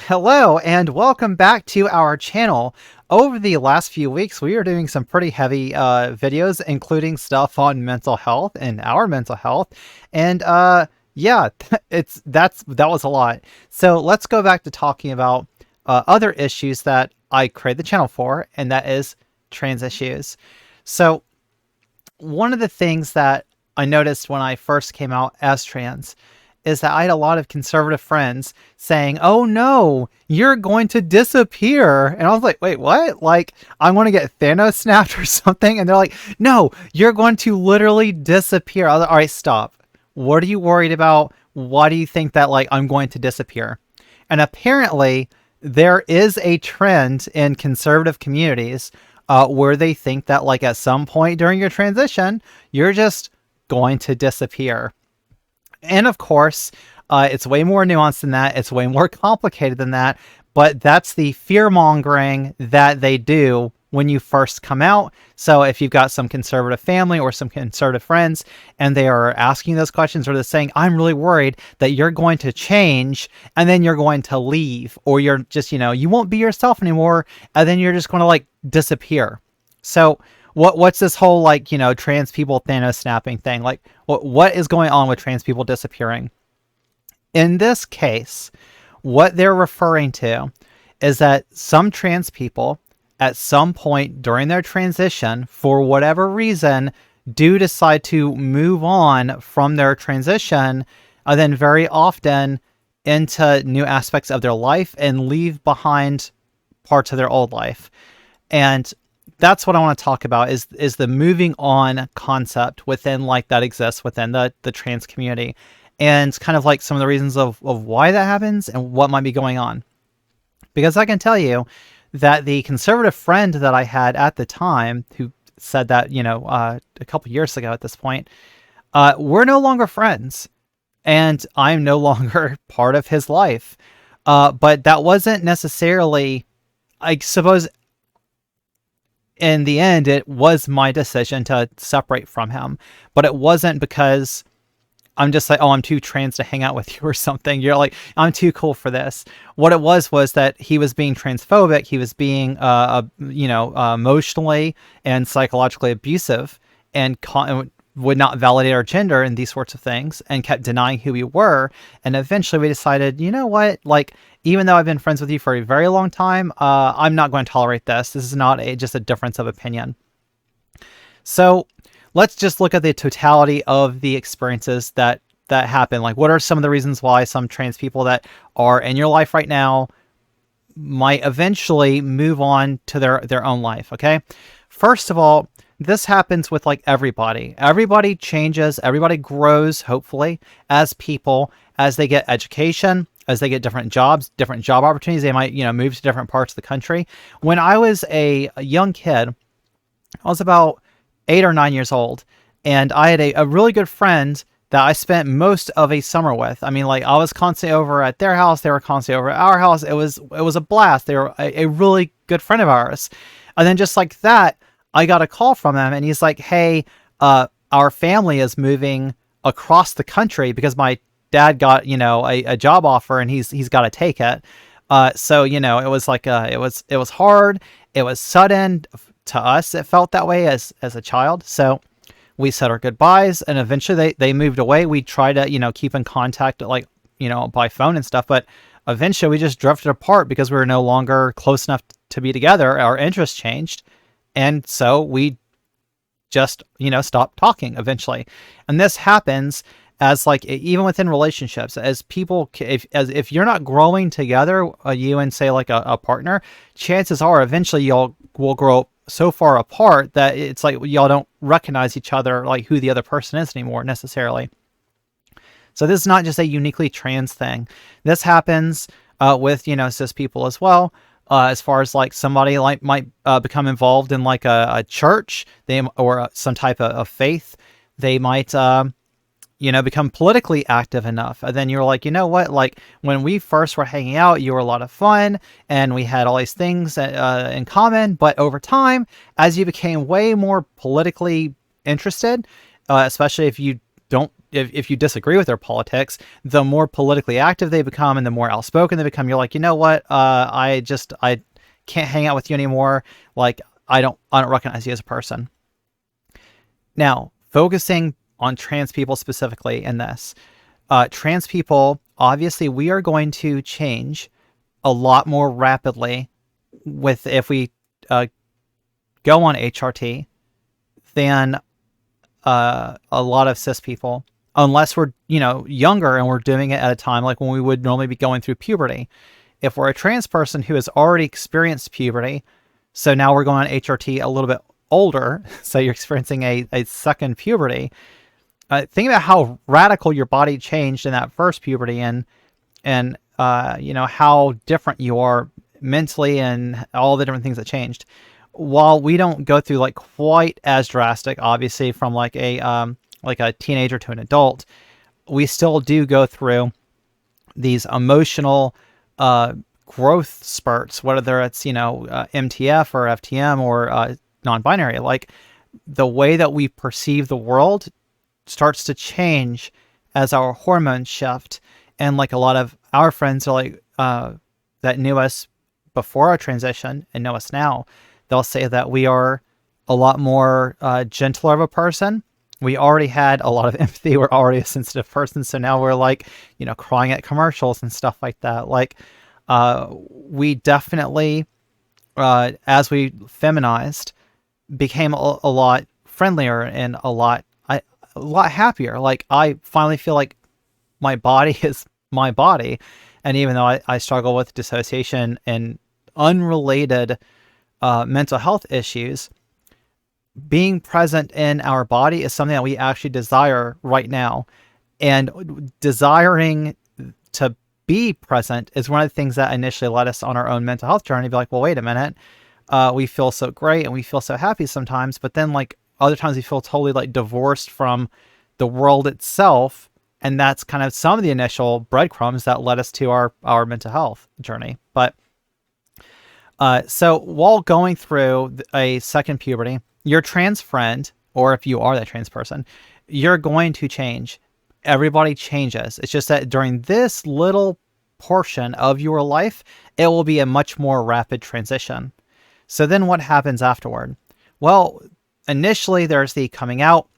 Hello and welcome back to our channel. Over the last few weeks, we are doing some pretty heavy videos, including stuff on mental health and our mental health. And yeah, that was a lot. So let's go back to talking about other issues that I created the channel for, and that is trans issues. So one of the things that I noticed when I first came out as trans is that I had a lot of conservative friends saying, "Oh no, you're going to disappear." And I was like, "Wait, what? Like, I'm going to get Thanos snapped or something?" And they're like, "No, you're going to literally disappear." I was like, "All right, stop. What are you worried about? Why do you think that, like, I'm going to disappear?" And apparently, there is a trend in conservative communities where they think that, like, at some point during your transition, you're just going to disappear. And of course, it's way more nuanced than that. It's way more complicated than that. But that's the fear mongering that they do when you first come out. So if you've got some conservative family or some conservative friends and they are asking those questions, or they're saying, "I'm really worried that you're going to change and then you're going to leave, or you're just, you won't be yourself anymore, and then you're just going to like disappear." So what's this whole, like, trans people Thanos snapping thing? Like, what is going on with trans people disappearing? In this case, what they're referring to is that some trans people at some point during their transition, for whatever reason, do decide to move on from their transition, and then very often into new aspects of their life and leave behind parts of their old life. And that's what I want to talk about is the moving on concept within, like, that exists within the trans community, and kind of like some of the reasons of why that happens and what might be going on. Because I can tell you that the conservative friend that I had at the time, who said that, a couple years ago at this point, we're no longer friends, and I'm no longer part of his life. But that wasn't necessarily, I suppose, in the end, it was my decision to separate from him, but it wasn't because I'm just like, "Oh, I'm too trans to hang out with you," or something. You're like, "I'm too cool for this." What it was that he was being transphobic. He was being, emotionally and psychologically abusive, and would not validate our gender and these sorts of things, and kept denying who we were. And eventually we decided, you know what, like, even though I've been friends with you for a very long time, I'm not going to tolerate this. This is not just a difference of opinion. So let's just look at the totality of the experiences that happen. Like, what are some of the reasons why some trans people that are in your life right now might eventually move on to their own life? Okay. First of all, this happens with, like, everybody. Everybody changes. Everybody grows, hopefully, as people, as they get education, as they get different jobs, different job opportunities. They might, move to different parts of the country. When I was a young kid, I was about 8 or 9 years old, and I had a really good friend that I spent most of a summer with. I mean, like, I was constantly over at their house. They were constantly over at our house. It was a blast. They were a really good friend of ours. And then just like that, I got a call from him, and he's like, "Hey, our family is moving across the country because my dad got, a job offer, and he's got to take it." So, it was like, it was hard. It was sudden to us. It felt that way as a child. So we said our goodbyes, and eventually they moved away. We tried to, keep in contact, like, by phone and stuff, but eventually we just drifted apart because we were no longer close enough to be together. Our interests changed. And so we just, stopped talking eventually. And this happens as, like, even within relationships, as people, if you're not growing together, you and, say, like, a partner, chances are eventually y'all will grow so far apart that it's like y'all don't recognize each other, like, who the other person is anymore necessarily. So this is not just a uniquely trans thing. This happens with, cis people as well. As far as, like, somebody like might become involved in, like, a church, or some type of faith. They might become politically active enough, and then you're like, "You know what, like, when we first were hanging out, you were a lot of fun and we had all these things in common, but over time, as you became way more politically interested, especially if you don't if you disagree with their politics, the more politically active they become and the more outspoken they become. You're like, you know what? I can't hang out with you anymore. Like, I don't recognize you as a person. Now, focusing on trans people specifically in this, trans people, obviously, we are going to change a lot more rapidly if we go on HRT than a lot of cis people, unless we're, younger and we're doing it at a time like when we would normally be going through puberty. If we're a trans person who has already experienced puberty, so now we're going on HRT a little bit older, so you're experiencing a second puberty. Think about how radical your body changed in that first puberty, and how different you are mentally and all the different things that changed. While we don't go through like quite as drastic, obviously, from like a teenager to an adult, we still do go through these emotional growth spurts, whether it's MTF or FTM or non-binary. Like, the way that we perceive the world starts to change as our hormones shift. And like a lot of our friends are like that knew us before our transition and know us now, they'll say that we are a lot more gentler of a person. We already had a lot of empathy. We're already a sensitive person. So now we're like, crying at commercials and stuff like that. Like, we definitely, as we feminized, became a lot friendlier and a lot happier. Like, I finally feel like my body is my body. And even though I struggle with dissociation and unrelated mental health issues, being present in our body is something that we actually desire right now. And desiring to be present is one of the things that initially led us on our own mental health journey. Be like, well, wait a minute. We feel so great and we feel so happy sometimes, but then like other times we feel totally like divorced from the world itself. And that's kind of some of the initial breadcrumbs that led us to our mental health journey. But so while going through a second puberty, your trans friend, or if you are that trans person, you're going to change. Everybody changes. It's just that during this little portion of your life, it will be a much more rapid transition. So then what happens afterward? Well, initially there's the coming out.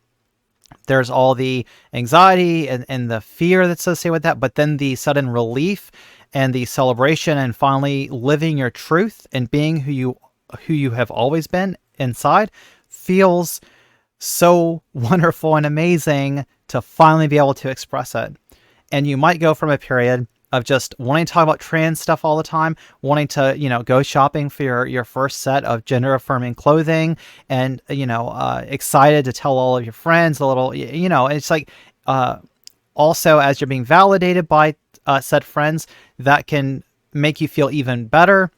There's all the anxiety and the fear that's associated with that, but then the sudden relief and the celebration and finally living your truth and being who you have always been inside feels so wonderful and amazing to finally be able to express it. And you might go from a period of just wanting to talk about trans stuff all the time, wanting to, go shopping for your first set of gender affirming clothing and, excited to tell all of your friends a little, it's like, also as you're being validated by said friends, that can make you feel even better.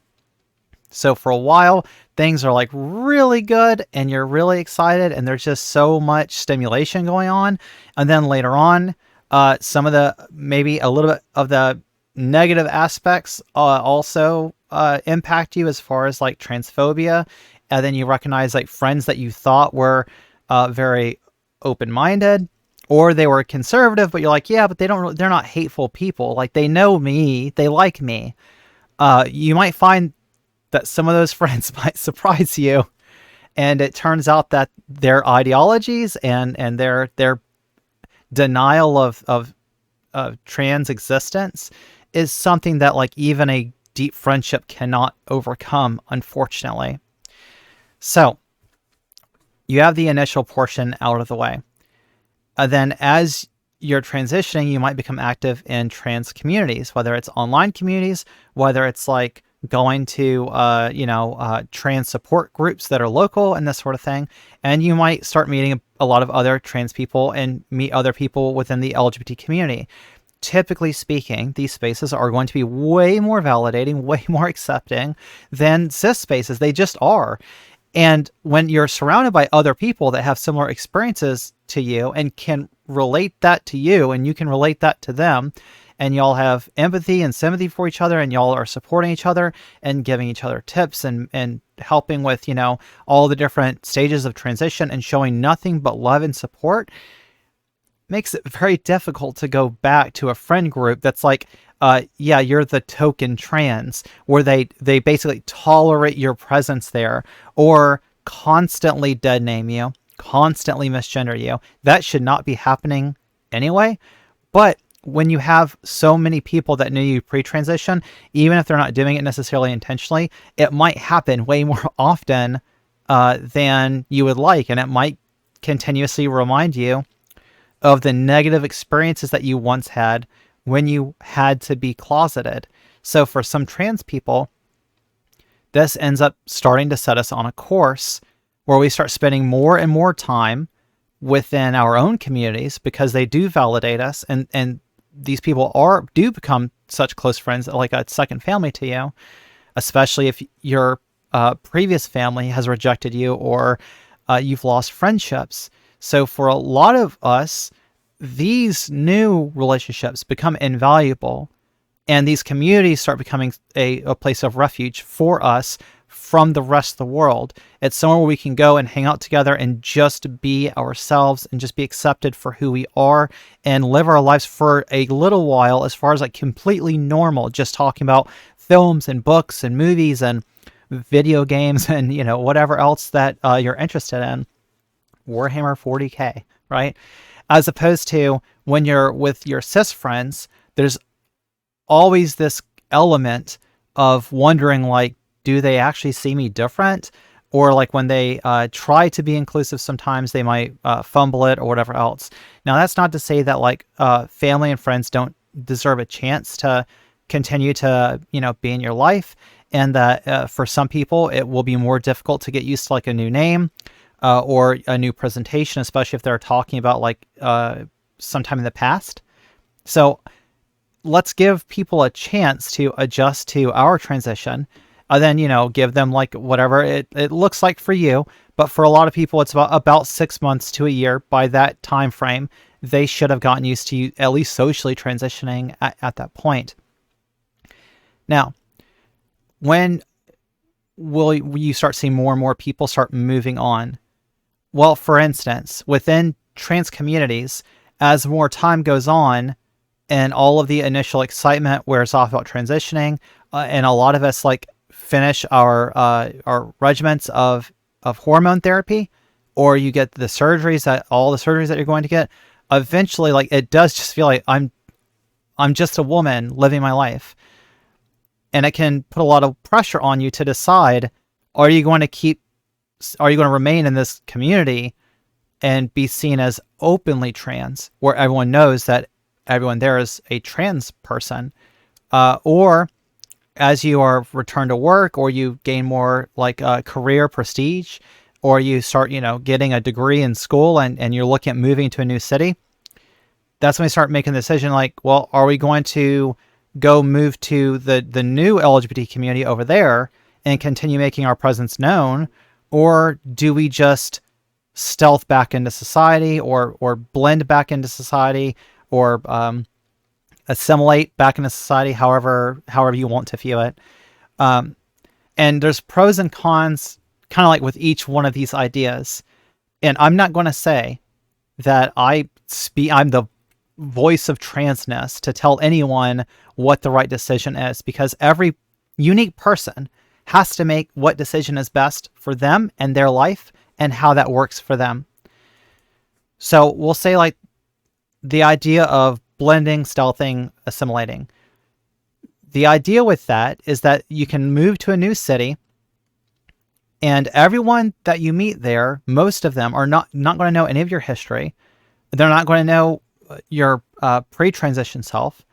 So for a while, things are like really good and you're really excited and there's just so much stimulation going on. And then later on, some of the, maybe a little bit of the negative aspects also impact you as far as like transphobia. And then you recognize like friends that you thought were very open-minded or they were conservative, but you're like, yeah, but they're not hateful people. Like they know me, they like me. You might find that some of those friends might surprise you. And it turns out that their ideologies and their denial of trans existence is something that like even a deep friendship cannot overcome, unfortunately. So you have the initial portion out of the way. Then as you're transitioning, you might become active in trans communities, whether it's online communities, whether it's like going to, trans support groups that are local and this sort of thing. And you might start meeting a lot of other trans people and meet other people within the LGBT community. Typically speaking, these spaces are going to be way more validating, way more accepting than cis spaces. They just are. And when you're surrounded by other people that have similar experiences to you and can relate that to you and you can relate that to them, and y'all have empathy and sympathy for each other and y'all are supporting each other and giving each other tips and helping with, all the different stages of transition and showing nothing but love and support, makes it very difficult to go back to a friend group that's like, yeah, you're the token trans, where they basically tolerate your presence there, or constantly dead name you, constantly misgender you. That should not be happening anyway. But when you have so many people that knew you pre-transition, even if they're not doing it necessarily intentionally, it might happen way more often than you would like, and it might continuously remind you of the negative experiences that you once had when you had to be closeted. So for some trans people, this ends up starting to set us on a course where we start spending more and more time within our own communities because they do validate us, and these people do become such close friends, like a second family to you, especially if your previous family has rejected you, or you've lost friendships. So for a lot of us, these new relationships become invaluable, and these communities start becoming a place of refuge for us from the rest of the world. It's somewhere where we can go and hang out together and just be ourselves and just be accepted for who we are and live our lives for a little while, as far as like completely normal, just talking about films and books and movies and video games and, you know, whatever else that you're interested in. Warhammer 40K, right? As opposed to when you're with your cis friends, there's always this element of wondering, like, do they actually see me different? Or like when they try to be inclusive, sometimes they might fumble it or whatever else. Now, that's not to say that like family and friends don't deserve a chance to continue to, you know, be in your life. And that for some people, it will be more difficult to get used to like a new name or a new presentation, especially if they're talking about like sometime in the past. So let's give people a chance to adjust to our transition. Then, you know, give them like whatever it looks like for you. But for a lot of people, it's about 6 months to a year. By that time frame, they should have gotten used to you at least socially transitioning at that point. Now, when will you start seeing more and more people start moving on? Well, for instance, within trans communities, as more time goes on and all of the initial excitement wears off about transitioning, and a lot of us like finish our regimens of hormone therapy, or you get all the surgeries that you're going to get, eventually, like, it does just feel like I'm just a woman living my life. And it can put a lot of pressure on you to decide, are you going to remain in this community and be seen as openly trans, where everyone knows that everyone there is a trans person, or as you are returned to work, or you gain more like career prestige, or you start, you know, getting a degree in school and you're looking at moving to a new city, that's when we start making the decision like, well, are we going to go move to the new LGBT community over there and continue making our presence known, or do we just stealth back into society, or blend back into society, or assimilate back into society, however you want to view it. And there's pros and cons kind of like with each one of these ideas. And I'm not going to say that I'm the voice of transness to tell anyone what the right decision is, because every unique person has to make what decision is best for them and their life and how that works for them. So we'll say like the idea of blending, stealthing, assimilating. The idea with that is that you can move to a new city, and everyone that you meet there, most of them are not going to know any of your history. They're not going to know your pre-transition self.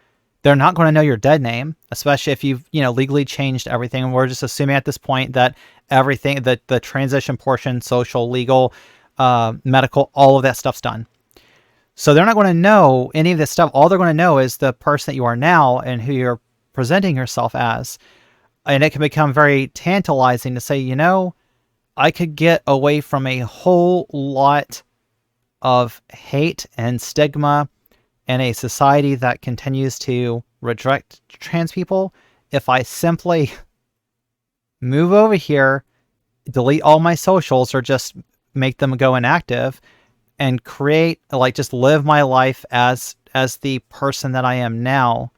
They're not going to know your dead name, especially if you've, you know, legally changed everything. And we're just assuming at this point that everything, that the transition portion, social, legal, medical, all of that stuff's done. So they're not going to know any of this stuff. All they're going to know is the person that you are now and who you're presenting yourself as. And it can become very tantalizing to say, you know, I could get away from a whole lot of hate and stigma in a society that continues to reject trans people if I simply move over here, delete all my socials, or just make them go inactive, and create, like, just live my life as the person that I am now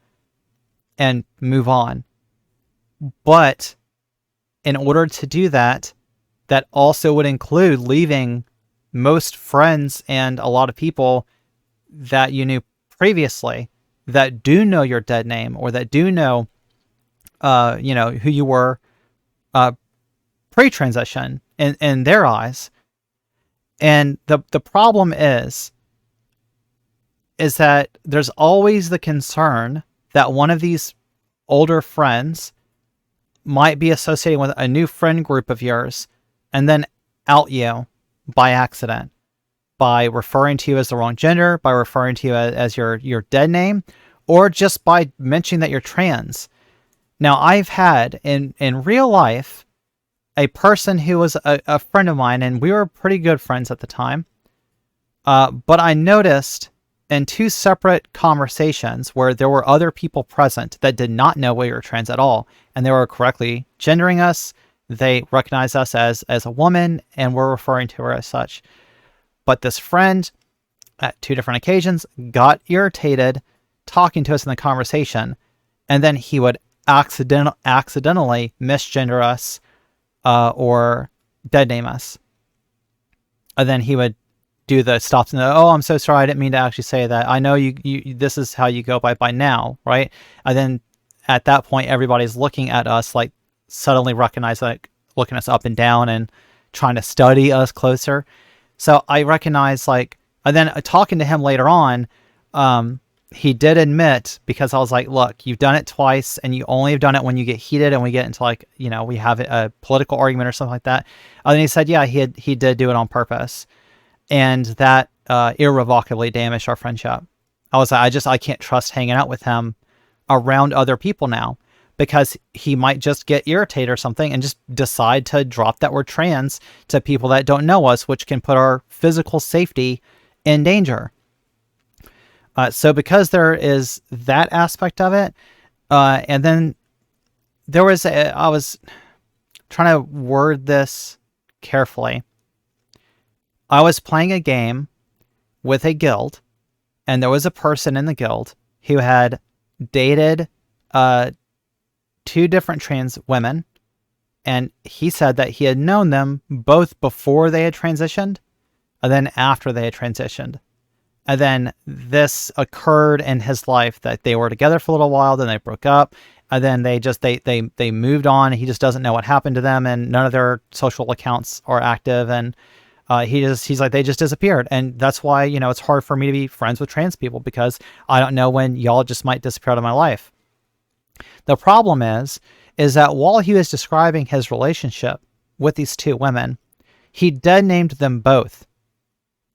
and move on. But in order to do that, that also would include leaving most friends and a lot of people that you knew previously that do know your dead name, or that do know, who you were pre-transition in their eyes. And the problem is that there's always the concern that one of these older friends might be associating with a new friend group of yours and then out you by accident, by referring to you as the wrong gender, by referring to you as your dead name, or just by mentioning that you're trans. Now, I've had in real life a person who was a friend of mine, and we were pretty good friends at the time. But I noticed in two separate conversations where there were other people present that did not know we were trans at all, and they were correctly gendering us. They recognized us as a woman, and were referring to her as such. But this friend, at two different occasions, got irritated talking to us in the conversation, and then he would accidentally misgender us, or dead name us. And then he would do the stops and oh, I'm so sorry, I didn't mean to actually say that. I know you this is how you go by now, right? And then at that point, everybody's looking at us, like, suddenly recognize, like, looking us up and down and trying to study us closer. So I recognize, like, and then talking to him later on, he did admit, because I was like, look, you've done it twice, and you only have done it when you get heated and we get into, like, we have a political argument or something like that. And then he said, yeah, he did do it on purpose. And that irrevocably damaged our friendship. I was like, I can't trust hanging out with him around other people now, because he might just get irritated or something and just decide to drop that word trans to people that don't know us, which can put our physical safety in danger. So because there is that aspect of it, and then there was I was trying to word this carefully. I was playing a game with a guild, and there was a person in the guild who had dated two different trans women, and he said that he had known them both before they had transitioned and then after they had transitioned. And then this occurred in his life, that they were together for a little while, then they broke up, and then they moved on. He just doesn't know what happened to them, and none of their social accounts are active, and he's like, they just disappeared. And that's why, it's hard for me to be friends with trans people, because I don't know when y'all just might disappear out of my life. The problem is that while he was describing his relationship with these two women, he dead named them both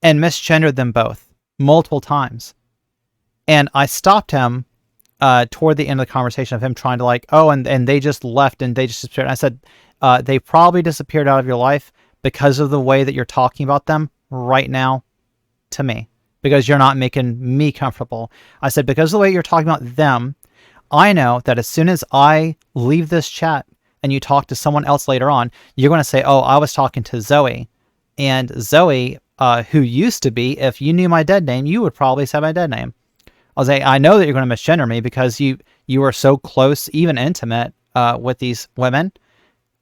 and misgendered them both multiple times. And I stopped him toward the end of the conversation of him trying to, like, oh, and they just left and they just disappeared. And I said, they probably disappeared out of your life because of the way that you're talking about them right now to me, because you're not making me comfortable. I said, because of the way you're talking about them, I know that as soon as I leave this chat and you talk to someone else later on, you're going to say, oh, I was talking to Zoe. And Zoe, who used to be, if you knew my dead name, you would probably say my dead name. I was like, I know that you're going to misgender me because you are so close, even intimate, with these women,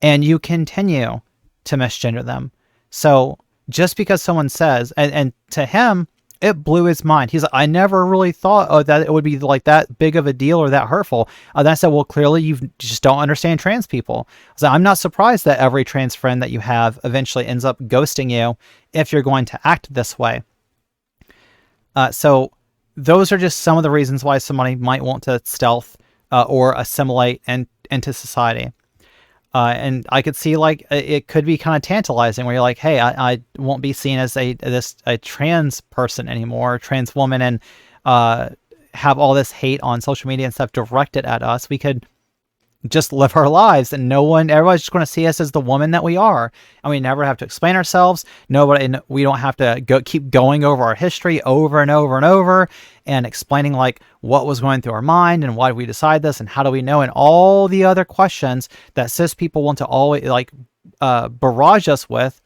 and you continue to misgender them. So just because someone says, and to him, it blew his mind. He's like, I never really thought that it would be like that big of a deal or that hurtful. Then I said, well, clearly you just don't understand trans people. So I'm not surprised that every trans friend that you have eventually ends up ghosting you if you're going to act this way. So those are just some of the reasons why somebody might want to stealth or assimilate into society. And I could see, like, it could be kind of tantalizing where you're like, hey, I won't be seen as a trans person anymore, trans woman, and have all this hate on social media and stuff directed at us. We could just live our lives, and everybody's just going to see us as the woman that we are, and we never have to explain ourselves. We don't have to keep going over our history over and over and over and explaining, like, what was going through our mind and why did we decide this and how do we know, and all the other questions that cis people want to always, like, barrage us with,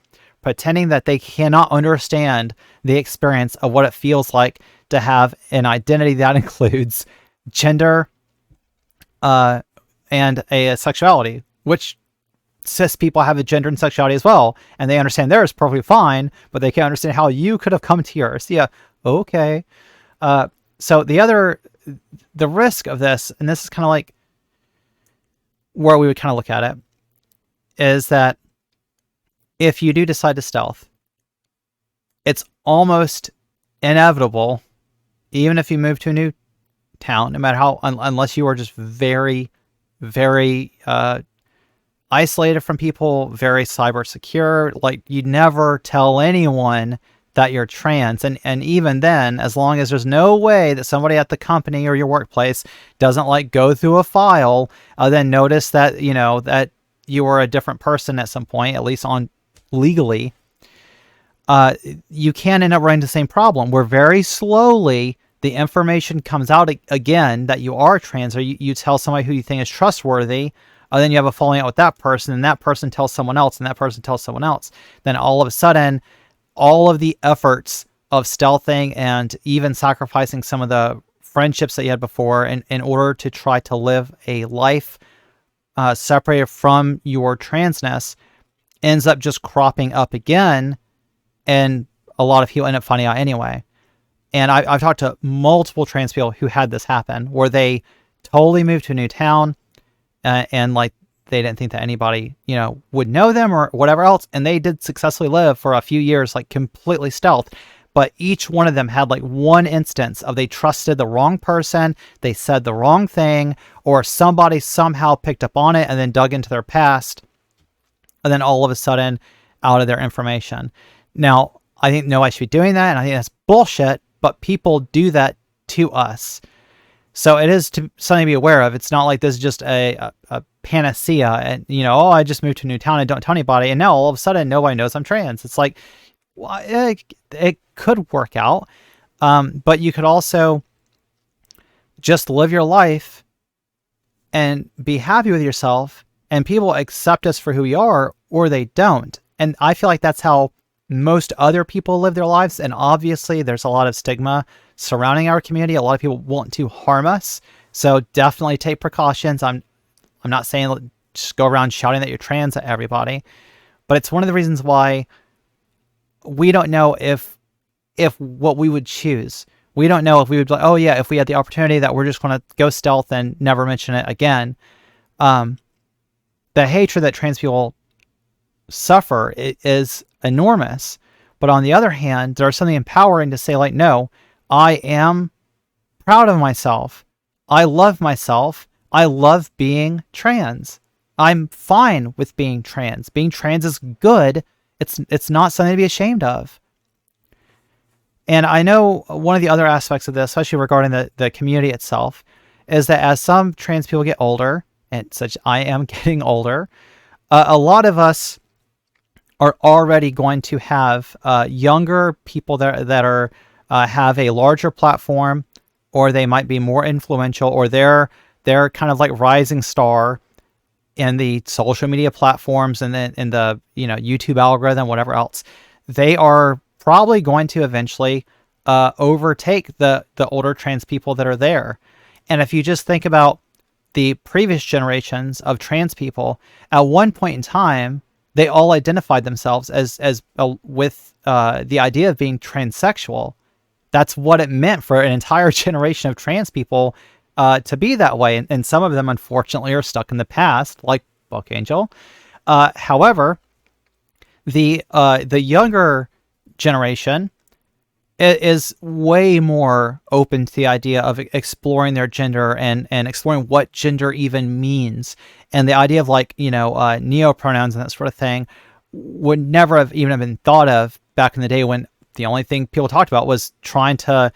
pretending that they cannot understand the experience of what it feels like to have an identity that includes gender and a sexuality, which cis people have a gender and sexuality as well, and they understand theirs perfectly fine, but they can't understand how you could have come to yours. Yeah, okay. So the risk of this, and this is kind of like where we would kind of look at it, is that if you do decide to stealth, it's almost inevitable, even if you move to a new town, no matter how, unless you are just very, very isolated from people, very cyber secure, like you never tell anyone that you're trans. And even then, as long as there's no way that somebody at the company or your workplace doesn't like go through a file, then notice that, you know, that you are a different person at some point, at least on legally, you can end up running the same problem where very slowly the information comes out again that you are trans, or you tell somebody who you think is trustworthy, then you have a falling out with that person, and that person tells someone else, and that person tells someone else. Then all of a sudden, all of the efforts of stealthing and even sacrificing some of the friendships that you had before in order to try to live a life separated from your transness ends up just cropping up again, and a lot of people end up finding out anyway. And I've talked to multiple trans people who had this happen, where they totally moved to a new town, and like they didn't think that anybody, you know, would know them or whatever else, and they did successfully live for a few years, like completely stealth. But each one of them had like one instance of they trusted the wrong person, they said the wrong thing, or somebody somehow picked up on it and then dug into their past, and then all of a sudden out of their information. Now, I think nobody should be doing that, and I think that's bullshit, but people do that to us. So it is something to be aware of. It's not like this is just a panacea and, you know, oh, I just moved to a new town and don't tell anybody, and now all of a sudden nobody knows I'm trans. It's like, well, it could work out, but you could also just live your life and be happy with yourself, and people accept us for who we are, or they don't. And I feel like that's how most other people live their lives. And obviously there's a lot of stigma surrounding our community. A lot of people want to harm us. So definitely take precautions. I'm not saying just go around shouting that you're trans at everybody, but it's one of the reasons why we don't know if what we would choose. We don't know if we would be like, oh yeah, if we had the opportunity, that we're just going to go stealth and never mention it again. The hatred that trans people suffer is enormous. But on the other hand, there's something empowering to say, like, no, I am proud of myself. I love myself. I love being trans. I'm fine with being trans. Being trans is good. It's not something to be ashamed of. And I know one of the other aspects of this, especially regarding the community itself, is that as some trans people get older, and such I am getting older, a lot of us are already going to have younger people that are have a larger platform, or they might be more influential, or they're kind of like rising star in the social media platforms and then in the, you know, YouTube algorithm, whatever else. They are probably going to eventually overtake the older trans people that are there. And if you just think about the previous generations of trans people, at one point in time, they all identified themselves as with the idea of being transsexual. That's what it meant for an entire generation of trans people to be that way. And some of them, unfortunately, are stuck in the past, like Book Angel. However, the younger generation is way more open to the idea of exploring their gender and exploring what gender even means. And the idea of, like, you know, neo-pronouns and that sort of thing would never have even been thought of back in the day, when the only thing people talked about was trying to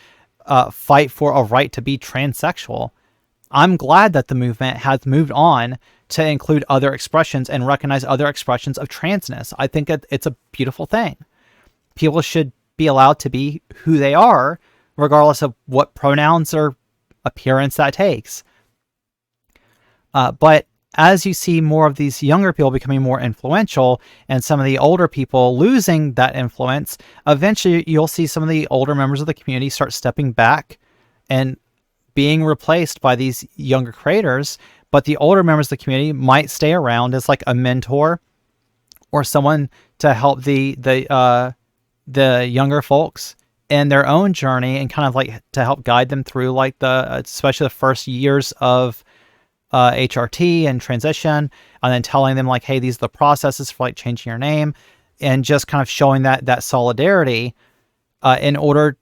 fight for a right to be transsexual. I'm glad that the movement has moved on to include other expressions and recognize other expressions of transness. I think it's a beautiful thing. People should be allowed to be who they are, regardless of what pronouns or appearance that takes. But as you see more of these younger people becoming more influential and some of the older people losing that influence, eventually you'll see some of the older members of the community start stepping back and being replaced by these younger creators. But the older members of the community might stay around as like a mentor or someone to help the younger folks in their own journey and kind of like to help guide them through like especially the first years of HRT and transition, and then telling them like, hey, these are the processes for like changing your name, and just kind of showing that solidarity in order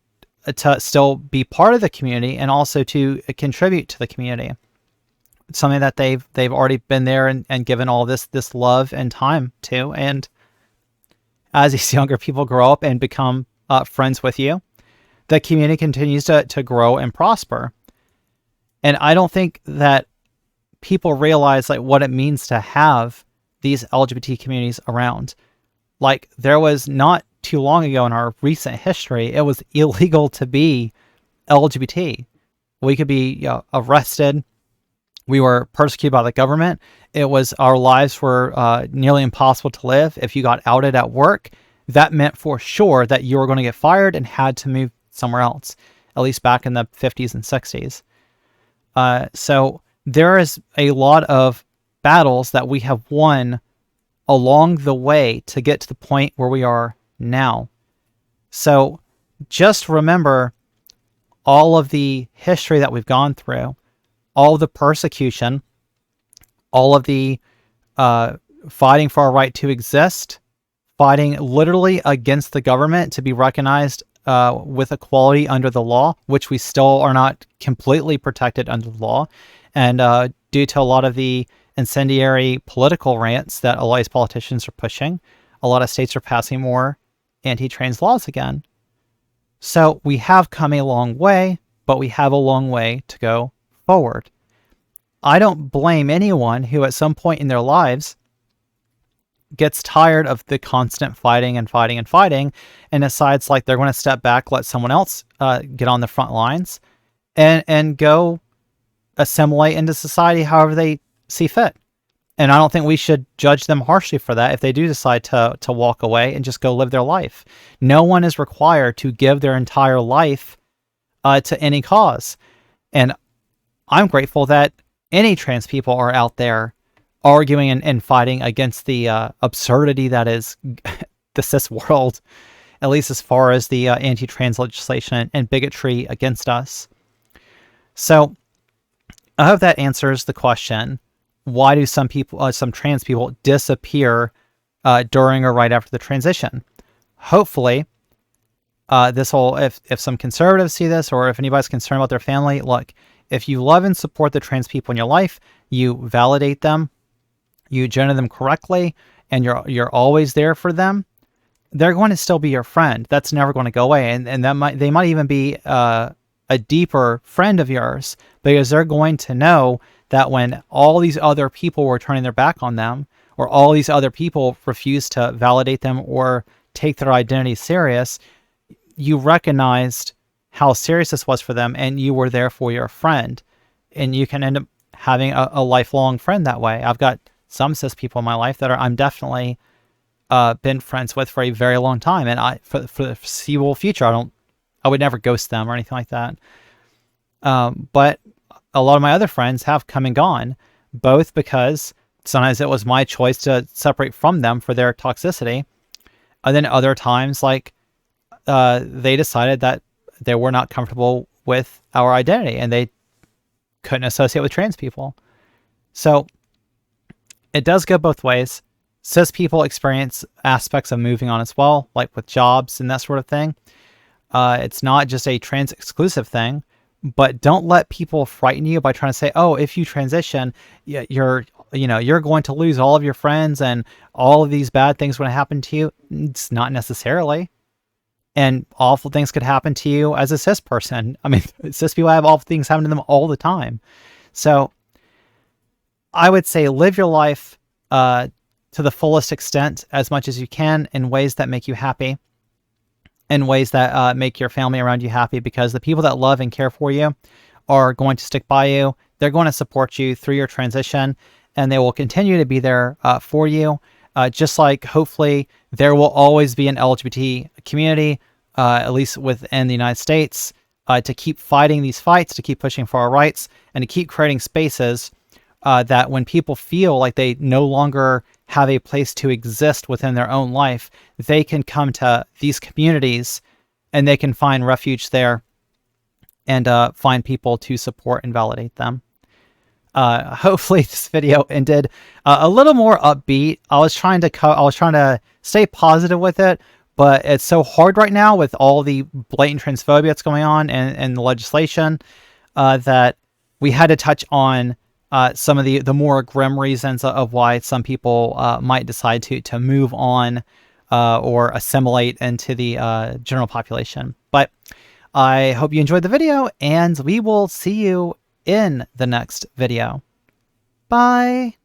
to still be part of the community and also to contribute to the community. It's something that they've already been there and given all this love and time to. And as these younger people grow up and become friends with you, the community continues to grow and prosper. And I don't think that people realize like what it means to have these LGBT communities around. Like, there was not too long ago in our recent history, it was illegal to be LGBT. We could be arrested. We were persecuted by the government. Our lives were nearly impossible to live. If you got outed at work, that meant for sure that you were going to get fired and had to move somewhere else, at least back in the 50s and 60s. So there is a lot of battles that we have won along the way to get to the point where we are now. So just remember all of the history that we've gone through, all of the persecution, all of the fighting for our right to exist, fighting literally against the government to be recognized with equality under the law, which we still are not completely protected under the law. And due to a lot of the incendiary political rants that a lot of these politicians are pushing, a lot of states are passing more anti-trans laws again. So we have come a long way, but we have a long way to go forward. I don't blame anyone who at some point in their lives gets tired of the constant fighting and decides like they're going to step back, let someone else get on the front lines and go assimilate into society however they see fit. And I don't think we should judge them harshly for that if they do decide to walk away and just go live their life. No one is required to give their entire life to any cause. And I'm grateful that any trans people are out there arguing and fighting against the absurdity that is the cis world, at least as far as the anti-trans legislation and bigotry against us. So I hope that answers the question. Why do some trans people disappear during or right after the transition? Hopefully, this will, if some conservatives see this, or if anybody's concerned about their family, look, if you love and support the trans people in your life, you validate them, you gender them correctly, and you're always there for them, they're going to still be your friend. That's never going to go away, and they might even be a deeper friend of yours, because they're going to know that when all these other people were turning their back on them, or all these other people refused to validate them or take their identity serious, you recognized how serious this was for them, and you were there for your friend. And you can end up having a lifelong friend that way. I've got some cis people in my life that I'm definitely been friends with for a very long time, and for the foreseeable future, I would never ghost them or anything like that. But a lot of my other friends have come and gone, both because sometimes it was my choice to separate from them for their toxicity, and then other times, like, they decided that they were not comfortable with our identity and they couldn't associate with trans people. So it does go both ways. Cis people experience aspects of moving on as well, like with jobs and that sort of thing. It's not just a trans exclusive thing, but don't let people frighten you by trying to say, oh, if you transition, you're going to lose all of your friends and all of these bad things are going to happen to you. It's not necessarily. And awful things could happen to you as a cis person. I mean, cis people have awful things happen to them all the time. So I would say live your life to the fullest extent as much as you can in ways that make you happy, in ways that make your family around you happy, because the people that love and care for you are going to stick by you. They're going to support you through your transition. and they will continue to be there for you. Just like hopefully there will always be an LGBT community, at least within the United States, to keep fighting these fights, to keep pushing for our rights, and to keep creating spaces that when people feel like they no longer have a place to exist within their own life, they can come to these communities and they can find refuge there and find people to support and validate them. Hopefully this video ended a little more upbeat. I was trying to stay positive with it, but it's so hard right now with all the blatant transphobia that's going on and the legislation that we had to touch on some of the more grim reasons of why some people might decide to move on or assimilate into the general population. But I hope you enjoyed the video, and we will see you in the next video. Bye!